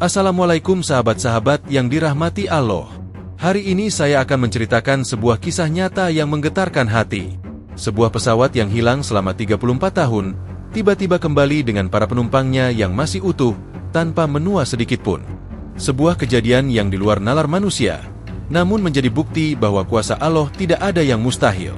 Assalamualaikum sahabat-sahabat yang dirahmati Allah. Hari ini saya akan menceritakan sebuah kisah nyata yang menggetarkan hati. Sebuah pesawat yang hilang selama 34 tahun, tiba-tiba kembali dengan para penumpangnya yang masih utuh, tanpa menua sedikitpun. Sebuah kejadian yang di luar nalar manusia, namun menjadi bukti bahwa kuasa Allah tidak ada yang mustahil.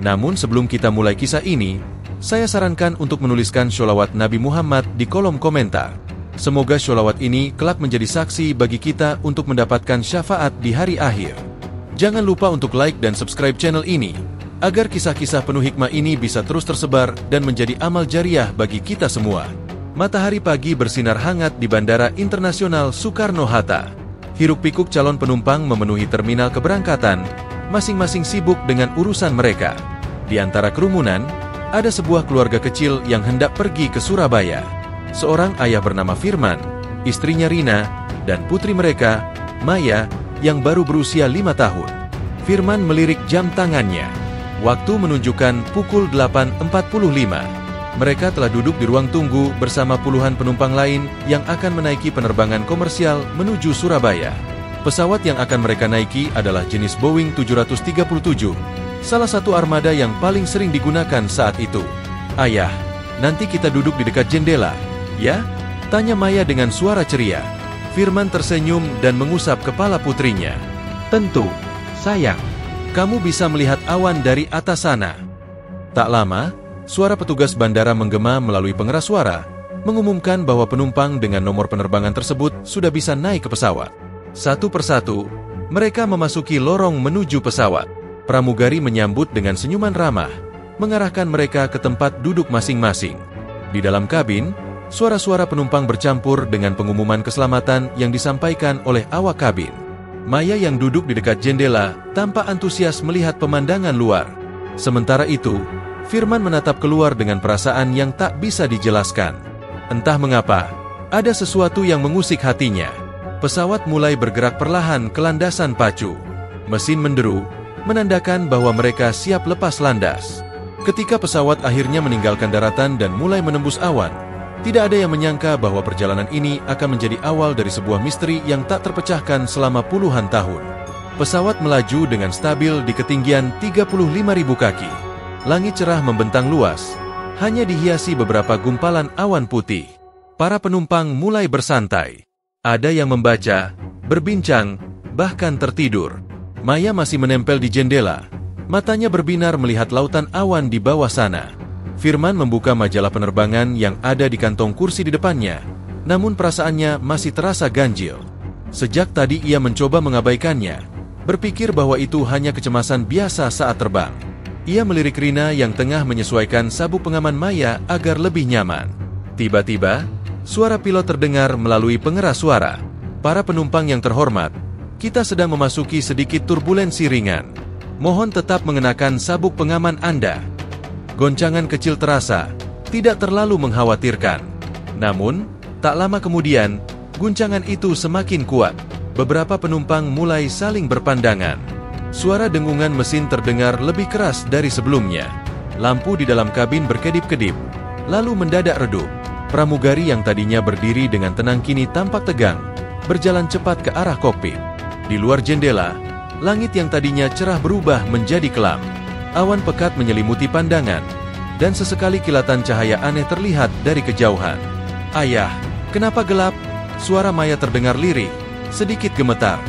Namun sebelum kita mulai kisah ini, saya sarankan untuk menuliskan sholawat Nabi Muhammad di kolom komentar. Semoga sholawat ini kelak menjadi saksi bagi kita untuk mendapatkan syafaat di hari akhir. Jangan lupa untuk like dan subscribe channel ini, agar kisah-kisah penuh hikmah ini bisa terus tersebar dan menjadi amal jariah bagi kita semua. Matahari pagi bersinar hangat di Bandara Internasional Soekarno-Hatta. Hiruk-pikuk calon penumpang memenuhi terminal keberangkatan, masing-masing sibuk dengan urusan mereka. Di antara kerumunan, ada sebuah keluarga kecil yang hendak pergi ke Surabaya. Seorang ayah bernama Firman, istrinya Rina, dan putri mereka, Maya, yang baru berusia 5 tahun. Firman melirik jam tangannya. Waktu menunjukkan pukul 8.45. Mereka telah duduk di ruang tunggu bersama puluhan penumpang lain yang akan menaiki penerbangan komersial menuju Surabaya. Pesawat yang akan mereka naiki adalah jenis Boeing 737, salah satu armada yang paling sering digunakan saat itu. "Ayah, nanti kita duduk di dekat jendela, ya?" tanya Maya dengan suara ceria. Firman tersenyum dan mengusap kepala putrinya. "Tentu, sayang. Kamu bisa melihat awan dari atas sana." Tak lama, suara petugas bandara menggema melalui pengeras suara, mengumumkan bahwa penumpang dengan nomor penerbangan tersebut sudah bisa naik ke pesawat. Satu persatu, mereka memasuki lorong menuju pesawat. Pramugari menyambut dengan senyuman ramah, mengarahkan mereka ke tempat duduk masing-masing. Di dalam kabin, suara-suara penumpang bercampur dengan pengumuman keselamatan yang disampaikan oleh awak kabin. Maya yang duduk di dekat jendela tampak antusias melihat pemandangan luar. Sementara itu, Firman menatap keluar dengan perasaan yang tak bisa dijelaskan. Entah mengapa, ada sesuatu yang mengusik hatinya. Pesawat mulai bergerak perlahan ke landasan pacu. Mesin menderu, menandakan bahwa mereka siap lepas landas. Ketika pesawat akhirnya meninggalkan daratan dan mulai menembus awan, tidak ada yang menyangka bahwa perjalanan ini akan menjadi awal dari sebuah misteri yang tak terpecahkan selama puluhan tahun. Pesawat melaju dengan stabil di ketinggian 35.000 kaki. Langit cerah membentang luas, hanya dihiasi beberapa gumpalan awan putih. Para penumpang mulai bersantai. Ada yang membaca, berbincang, bahkan tertidur. Maya masih menempel di jendela. Matanya berbinar melihat lautan awan di bawah sana. Firman membuka majalah penerbangan yang ada di kantong kursi di depannya, namun perasaannya masih terasa ganjil. Sejak tadi ia mencoba mengabaikannya, berpikir bahwa itu hanya kecemasan biasa saat terbang. Ia melirik Rina yang tengah menyesuaikan sabuk pengaman Maya agar lebih nyaman. Tiba-tiba, suara pilot terdengar melalui pengeras suara. "Para penumpang yang terhormat, kita sedang memasuki sedikit turbulensi ringan. Mohon tetap mengenakan sabuk pengaman Anda." Goncangan kecil terasa, tidak terlalu mengkhawatirkan. Namun, tak lama kemudian, guncangan itu semakin kuat. Beberapa penumpang mulai saling berpandangan. Suara dengungan mesin terdengar lebih keras dari sebelumnya. Lampu di dalam kabin berkedip-kedip, lalu mendadak redup. Pramugari yang tadinya berdiri dengan tenang kini tampak tegang, berjalan cepat ke arah kokpit. Di luar jendela, langit yang tadinya cerah berubah menjadi kelam. Awan pekat menyelimuti pandangan, dan sesekali kilatan cahaya aneh terlihat dari kejauhan. "Ayah, kenapa gelap?" Suara Maya terdengar lirih, sedikit gemetar.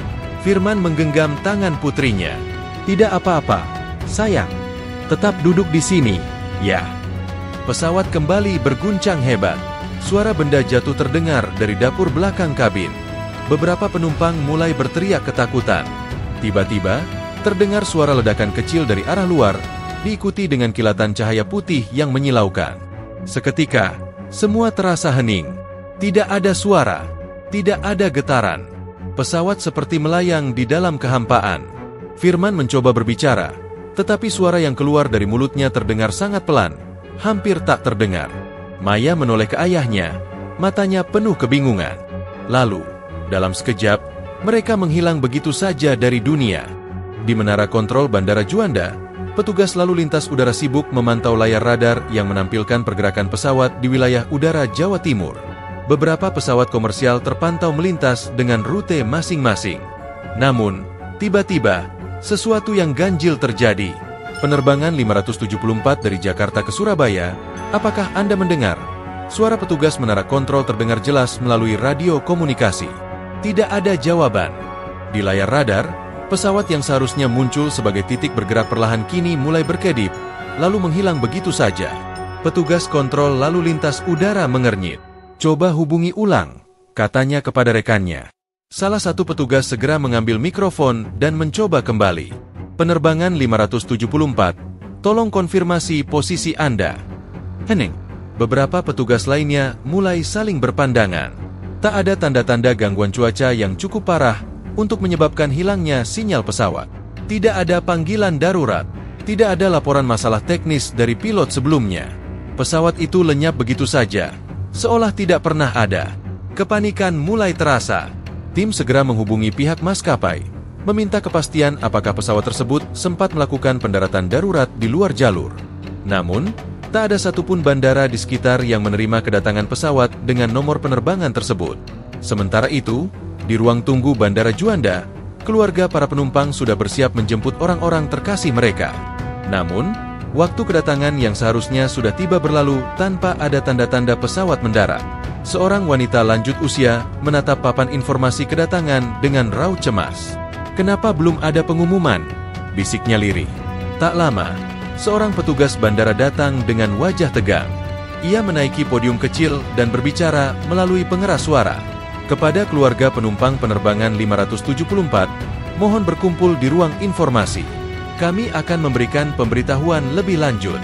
Firman menggenggam tangan putrinya. "Tidak apa-apa, sayang. Tetap duduk di sini, ya." Pesawat kembali berguncang hebat. Suara benda jatuh terdengar dari dapur belakang kabin. Beberapa penumpang mulai berteriak ketakutan. Tiba-tiba, terdengar suara ledakan kecil dari arah luar, diikuti dengan kilatan cahaya putih yang menyilaukan. Seketika, semua terasa hening. Tidak ada suara, tidak ada getaran. Pesawat seperti melayang di dalam kehampaan. Firman mencoba berbicara, tetapi suara yang keluar dari mulutnya terdengar sangat pelan, hampir tak terdengar. Maya menoleh ke ayahnya, matanya penuh kebingungan. Lalu, dalam sekejap, mereka menghilang begitu saja dari dunia. Di menara kontrol Bandara Juanda, petugas lalu lintas udara sibuk memantau layar radar yang menampilkan pergerakan pesawat di wilayah udara Jawa Timur. Beberapa pesawat komersial terpantau melintas dengan rute masing-masing. Namun, tiba-tiba, sesuatu yang ganjil terjadi. Penerbangan 574 dari Jakarta ke Surabaya, apakah Anda mendengar? Suara petugas menara kontrol terdengar jelas melalui radio komunikasi. Tidak ada jawaban. Di layar radar, pesawat yang seharusnya muncul sebagai titik bergerak perlahan kini mulai berkedip, lalu menghilang begitu saja. Petugas kontrol lalu lintas udara mengernyit. "Coba hubungi ulang," katanya kepada rekannya. Salah satu petugas segera mengambil mikrofon dan mencoba kembali. "Penerbangan 574, tolong konfirmasi posisi Anda." Hening. Beberapa petugas lainnya mulai saling berpandangan. Tak ada tanda-tanda gangguan cuaca yang cukup parah untuk menyebabkan hilangnya sinyal pesawat. Tidak ada panggilan darurat. Tidak ada laporan masalah teknis dari pilot sebelumnya. Pesawat itu lenyap begitu saja, seolah tidak pernah ada. Kepanikan mulai terasa. Tim segera menghubungi pihak maskapai, meminta kepastian apakah pesawat tersebut sempat melakukan pendaratan darurat di luar jalur. Namun, tak ada satupun bandara di sekitar yang menerima kedatangan pesawat dengan nomor penerbangan tersebut. Sementara itu, di ruang tunggu Bandara Juanda, keluarga para penumpang sudah bersiap menjemput orang-orang terkasih mereka. Namun, waktu kedatangan yang seharusnya sudah tiba berlalu tanpa ada tanda-tanda pesawat mendarat. Seorang wanita lanjut usia menatap papan informasi kedatangan dengan raut cemas. "Kenapa belum ada pengumuman?" bisiknya lirih. Tak lama, seorang petugas bandara datang dengan wajah tegang. Ia menaiki podium kecil dan berbicara melalui pengeras suara. "Kepada keluarga penumpang penerbangan 574, mohon berkumpul di ruang informasi. Kami akan memberikan pemberitahuan lebih lanjut."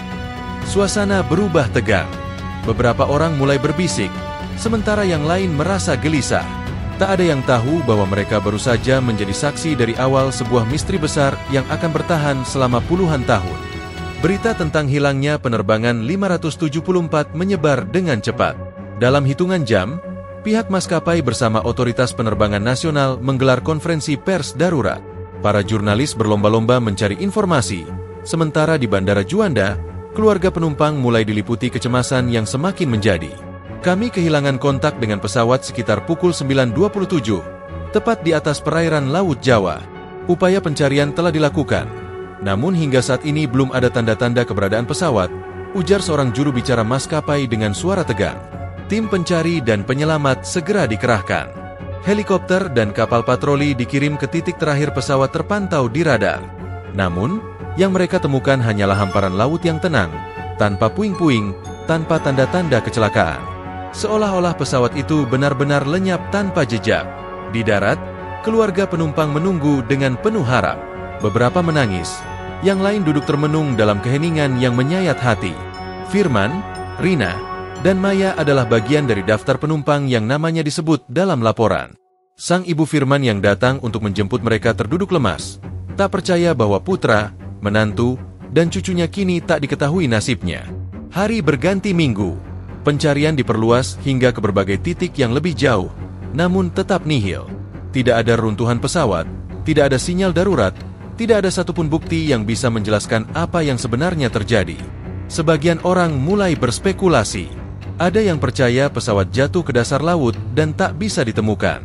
Suasana berubah tegang. Beberapa orang mulai berbisik, sementara yang lain merasa gelisah. Tak ada yang tahu bahwa mereka baru saja menjadi saksi dari awal sebuah misteri besar yang akan bertahan selama puluhan tahun. Berita tentang hilangnya penerbangan 574 menyebar dengan cepat. Dalam hitungan jam, pihak maskapai bersama Otoritas Penerbangan Nasional menggelar konferensi pers darurat. Para jurnalis berlomba-lomba mencari informasi, sementara di Bandara Juanda, keluarga penumpang mulai diliputi kecemasan yang semakin menjadi. "Kami kehilangan kontak dengan pesawat sekitar pukul 9.27, tepat di atas perairan Laut Jawa. Upaya pencarian telah dilakukan, namun hingga saat ini belum ada tanda-tanda keberadaan pesawat," ujar seorang juru bicara maskapai dengan suara tegang. Tim pencari dan penyelamat segera dikerahkan. Helikopter dan kapal patroli dikirim ke titik terakhir pesawat terpantau di radar. Namun, yang mereka temukan hanyalah hamparan laut yang tenang, tanpa puing-puing, tanpa tanda-tanda kecelakaan. Seolah-olah pesawat itu benar-benar lenyap tanpa jejak. Di darat, keluarga penumpang menunggu dengan penuh harap. Beberapa menangis, yang lain duduk termenung dalam keheningan yang menyayat hati. Firman, Rina, dan Maya adalah bagian dari daftar penumpang yang namanya disebut dalam laporan. Sang ibu Firman yang datang untuk menjemput mereka terduduk lemas, tak percaya bahwa putra, menantu, dan cucunya kini tak diketahui nasibnya. Hari berganti minggu, pencarian diperluas hingga ke berbagai titik yang lebih jauh, namun tetap nihil. Tidak ada runtuhan pesawat, tidak ada sinyal darurat, tidak ada satupun bukti yang bisa menjelaskan apa yang sebenarnya terjadi. Sebagian orang mulai berspekulasi. Ada yang percaya pesawat jatuh ke dasar laut dan tak bisa ditemukan.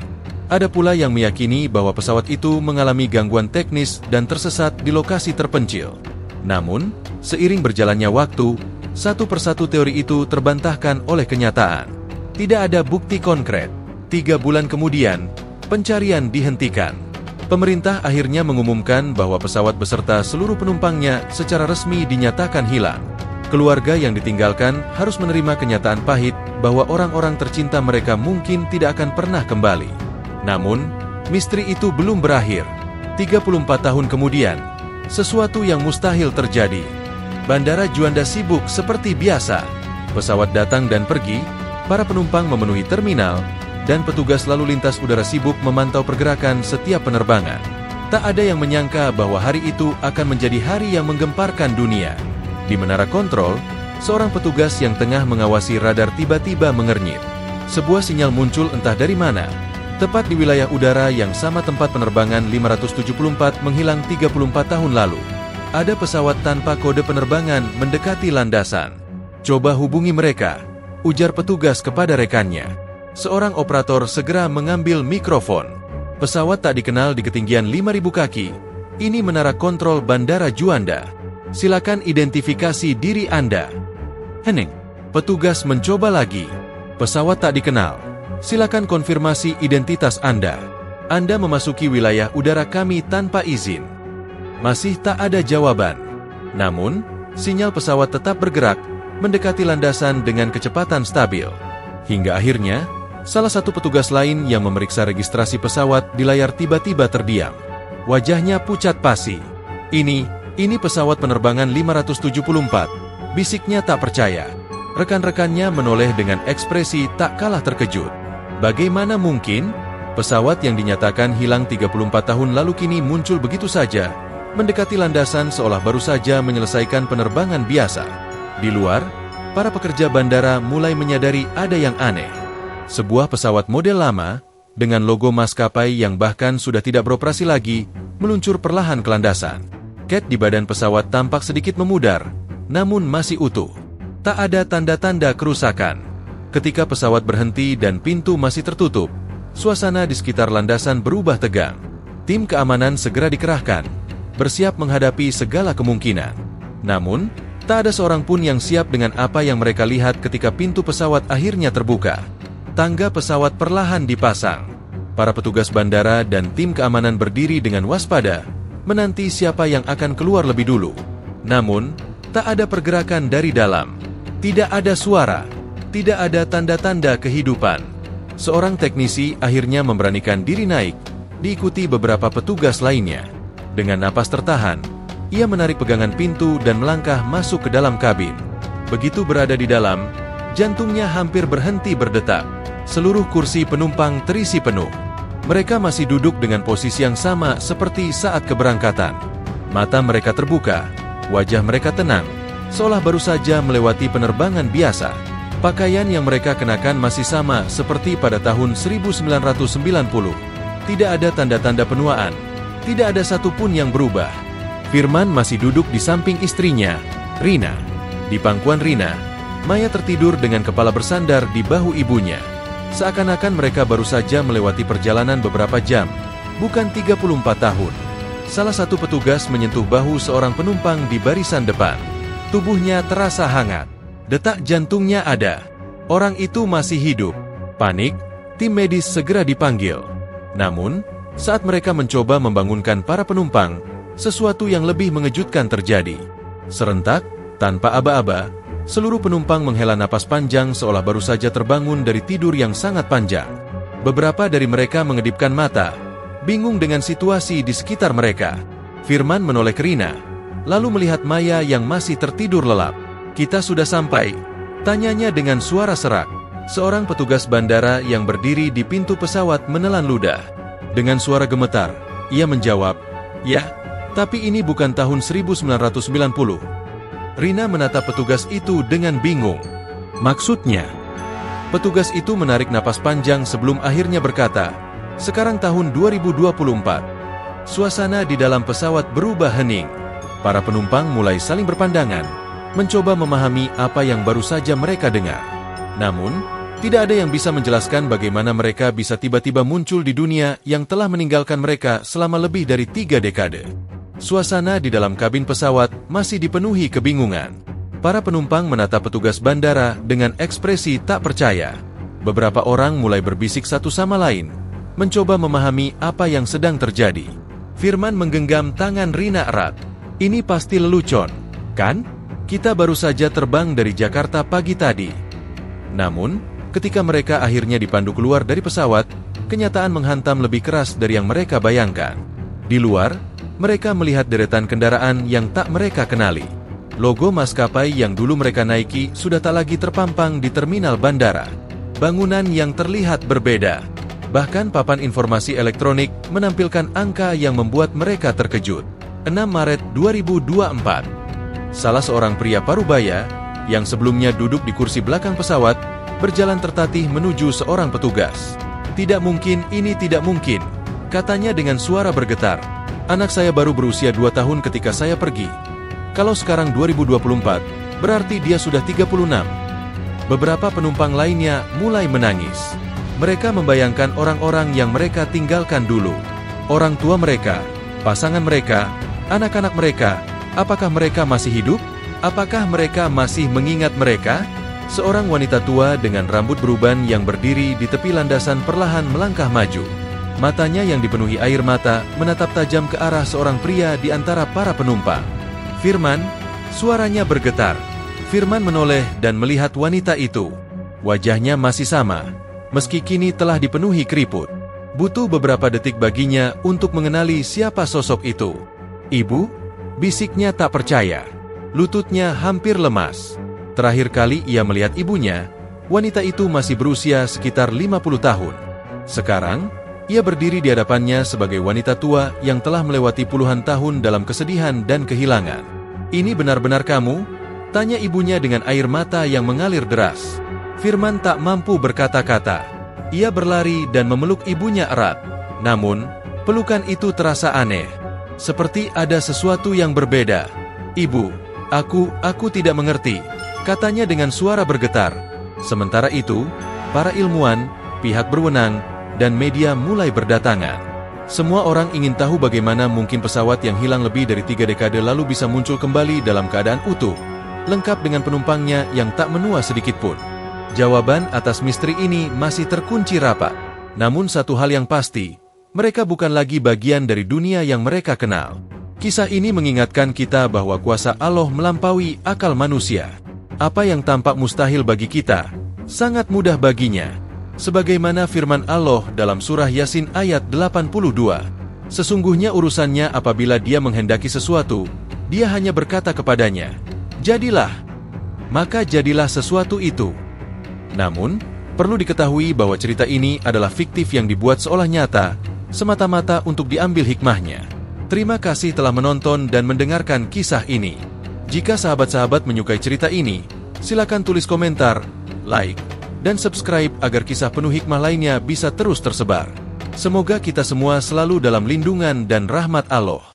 Ada pula yang meyakini bahwa pesawat itu mengalami gangguan teknis dan tersesat di lokasi terpencil. Namun, seiring berjalannya waktu, satu persatu teori itu terbantahkan oleh kenyataan. Tidak ada bukti konkret. 3 bulan kemudian, pencarian dihentikan. Pemerintah akhirnya mengumumkan bahwa pesawat beserta seluruh penumpangnya secara resmi dinyatakan hilang. Keluarga yang ditinggalkan harus menerima kenyataan pahit bahwa orang-orang tercinta mereka mungkin tidak akan pernah kembali. Namun, misteri itu belum berakhir. 34 tahun kemudian, sesuatu yang mustahil terjadi. Bandara Juanda sibuk seperti biasa. Pesawat datang dan pergi, para penumpang memenuhi terminal, dan petugas lalu lintas udara sibuk memantau pergerakan setiap penerbangan. Tak ada yang menyangka bahwa hari itu akan menjadi hari yang menggemparkan dunia. Di menara kontrol, seorang petugas yang tengah mengawasi radar tiba-tiba mengernyit. Sebuah sinyal muncul entah dari mana, tepat di wilayah udara yang sama tempat penerbangan 574 menghilang 34 tahun lalu. Ada pesawat tanpa kode penerbangan mendekati landasan. "Coba hubungi mereka," ujar petugas kepada rekannya. Seorang operator segera mengambil mikrofon. Pesawat tak dikenal di ketinggian 5.000 kaki. Ini menara kontrol Bandara Juanda. Silakan identifikasi diri Anda. Hening. Petugas mencoba lagi. Pesawat tak dikenal. Silakan konfirmasi identitas Anda. Anda memasuki wilayah udara kami tanpa izin. Masih tak ada jawaban. Namun, sinyal pesawat tetap bergerak, mendekati landasan dengan kecepatan stabil. Hingga akhirnya, salah satu petugas lain yang memeriksa registrasi pesawat di layar tiba-tiba terdiam. Wajahnya pucat pasi. Ini pesawat penerbangan 574. Bisiknya tak percaya. Rekan-rekannya menoleh dengan ekspresi tak kalah terkejut. Bagaimana mungkin? Pesawat yang dinyatakan hilang 34 tahun lalu kini muncul begitu saja, mendekati landasan seolah baru saja menyelesaikan penerbangan biasa. Di luar, para pekerja bandara mulai menyadari ada yang aneh. Sebuah pesawat model lama, dengan logo maskapai yang bahkan sudah tidak beroperasi lagi, meluncur perlahan ke landasan. Cat di badan pesawat tampak sedikit memudar, namun masih utuh. Tak ada tanda-tanda kerusakan. Ketika pesawat berhenti dan pintu masih tertutup, suasana di sekitar landasan berubah tegang. Tim keamanan segera dikerahkan, bersiap menghadapi segala kemungkinan. Namun, tak ada seorang pun yang siap dengan apa yang mereka lihat ketika pintu pesawat akhirnya terbuka. Tangga pesawat perlahan dipasang. Para petugas bandara dan tim keamanan berdiri dengan waspada, menanti siapa yang akan keluar lebih dulu. Namun, tak ada pergerakan dari dalam. Tidak ada suara, tidak ada tanda-tanda kehidupan. Seorang teknisi akhirnya memberanikan diri naik, diikuti beberapa petugas lainnya. Dengan napas tertahan, ia menarik pegangan pintu dan melangkah masuk ke dalam kabin. Begitu berada di dalam, jantungnya hampir berhenti berdetak. Seluruh kursi penumpang terisi penuh. Mereka masih duduk dengan posisi yang sama seperti saat keberangkatan. Mata mereka terbuka, wajah mereka tenang, seolah baru saja melewati penerbangan biasa. Pakaian yang mereka kenakan masih sama seperti pada tahun 1990. Tidak ada tanda-tanda penuaan, tidak ada satupun yang berubah. Firman masih duduk di samping istrinya, Rina. Di pangkuan Rina, Maya tertidur dengan kepala bersandar di bahu ibunya. Seakan-akan mereka baru saja melewati perjalanan beberapa jam, bukan 34 tahun. Salah satu petugas menyentuh bahu seorang penumpang di barisan depan. Tubuhnya terasa hangat. Detak jantungnya ada. Orang itu masih hidup. Panik, tim medis segera dipanggil. Namun, saat mereka mencoba membangunkan para penumpang, sesuatu yang lebih mengejutkan terjadi. Serentak, tanpa aba-aba, seluruh penumpang menghela napas panjang seolah baru saja terbangun dari tidur yang sangat panjang. Beberapa dari mereka mengedipkan mata, bingung dengan situasi di sekitar mereka. Firman menoleh ke Rina, lalu melihat Maya yang masih tertidur lelap. "Kita sudah sampai?" tanyanya dengan suara serak. Seorang petugas bandara yang berdiri di pintu pesawat menelan ludah. Dengan suara gemetar, ia menjawab, "Ya, tapi ini bukan tahun 1990. Rina menatap petugas itu dengan bingung. "Maksudnya?" Petugas itu menarik napas panjang sebelum akhirnya berkata, "Sekarang tahun 2024. Suasana di dalam pesawat berubah hening. Para penumpang mulai saling berpandangan, mencoba memahami apa yang baru saja mereka dengar. Namun, tidak ada yang bisa menjelaskan bagaimana mereka bisa tiba-tiba muncul di dunia yang telah meninggalkan mereka selama lebih dari 3 dekade. Suasana di dalam kabin pesawat masih dipenuhi kebingungan. Para penumpang menatap petugas bandara dengan ekspresi tak percaya. Beberapa orang mulai berbisik satu sama lain, mencoba memahami apa yang sedang terjadi. Firman menggenggam tangan Rina erat. "Ini pasti lelucon, kan? Kita baru saja terbang dari Jakarta pagi tadi." Namun, ketika mereka akhirnya dipandu keluar dari pesawat, kenyataan menghantam lebih keras dari yang mereka bayangkan. Di luar, mereka melihat deretan kendaraan yang tak mereka kenali. Logo maskapai yang dulu mereka naiki sudah tak lagi terpampang di terminal bandara. Bangunan yang terlihat berbeda. Bahkan papan informasi elektronik menampilkan angka yang membuat mereka terkejut. 6 Maret 2024. Salah seorang pria parubaya, yang sebelumnya duduk di kursi belakang pesawat, berjalan tertatih menuju seorang petugas. "Tidak mungkin, ini tidak mungkin," katanya dengan suara bergetar. "Anak saya baru berusia 2 tahun ketika saya pergi. Kalau sekarang 2024, berarti dia sudah 36. Beberapa penumpang lainnya mulai menangis. Mereka membayangkan orang-orang yang mereka tinggalkan dulu. Orang tua mereka, pasangan mereka, anak-anak mereka. Apakah mereka masih hidup? Apakah mereka masih mengingat mereka? Seorang wanita tua dengan rambut beruban yang berdiri di tepi landasan perlahan melangkah maju. Matanya yang dipenuhi air mata menatap tajam ke arah seorang pria di antara para penumpang. Firman, suaranya bergetar. Firman menoleh dan melihat wanita itu. Wajahnya masih sama, meski kini telah dipenuhi keriput. Butuh beberapa detik baginya untuk mengenali siapa sosok itu. Ibu? Bisiknya tak percaya. Lututnya hampir lemas. Terakhir kali ia melihat ibunya, wanita itu masih berusia sekitar 50 tahun. Sekarang, ia berdiri di hadapannya sebagai wanita tua yang telah melewati puluhan tahun dalam kesedihan dan kehilangan. "Ini benar-benar kamu?" tanya ibunya dengan air mata yang mengalir deras. Firman tak mampu berkata-kata. Ia berlari dan memeluk ibunya erat. Namun, pelukan itu terasa aneh. Seperti ada sesuatu yang berbeda. "Ibu, aku tidak mengerti," katanya dengan suara bergetar. Sementara itu, para ilmuwan, pihak berwenang, dan media mulai berdatangan. Semua orang ingin tahu bagaimana mungkin pesawat yang hilang lebih dari 3 dekade lalu bisa muncul kembali dalam keadaan utuh, lengkap dengan penumpangnya yang tak menua sedikitpun. Jawaban atas misteri ini masih terkunci rapat. Namun satu hal yang pasti, mereka bukan lagi bagian dari dunia yang mereka kenal. Kisah ini mengingatkan kita bahwa kuasa Allah melampaui akal manusia. Apa yang tampak mustahil bagi kita, sangat mudah baginya. Sebagaimana firman Allah dalam surah Yasin ayat 82, "Sesungguhnya urusannya apabila dia menghendaki sesuatu, dia hanya berkata kepadanya, 'Jadilah,' maka jadilah sesuatu itu." Namun, perlu diketahui bahwa cerita ini adalah fiktif yang dibuat seolah nyata, semata-mata untuk diambil hikmahnya. Terima kasih telah menonton dan mendengarkan kisah ini. Jika sahabat-sahabat menyukai cerita ini, silakan tulis komentar, like, dan subscribe agar kisah penuh hikmah lainnya bisa terus tersebar. Semoga kita semua selalu dalam lindungan dan rahmat Allah.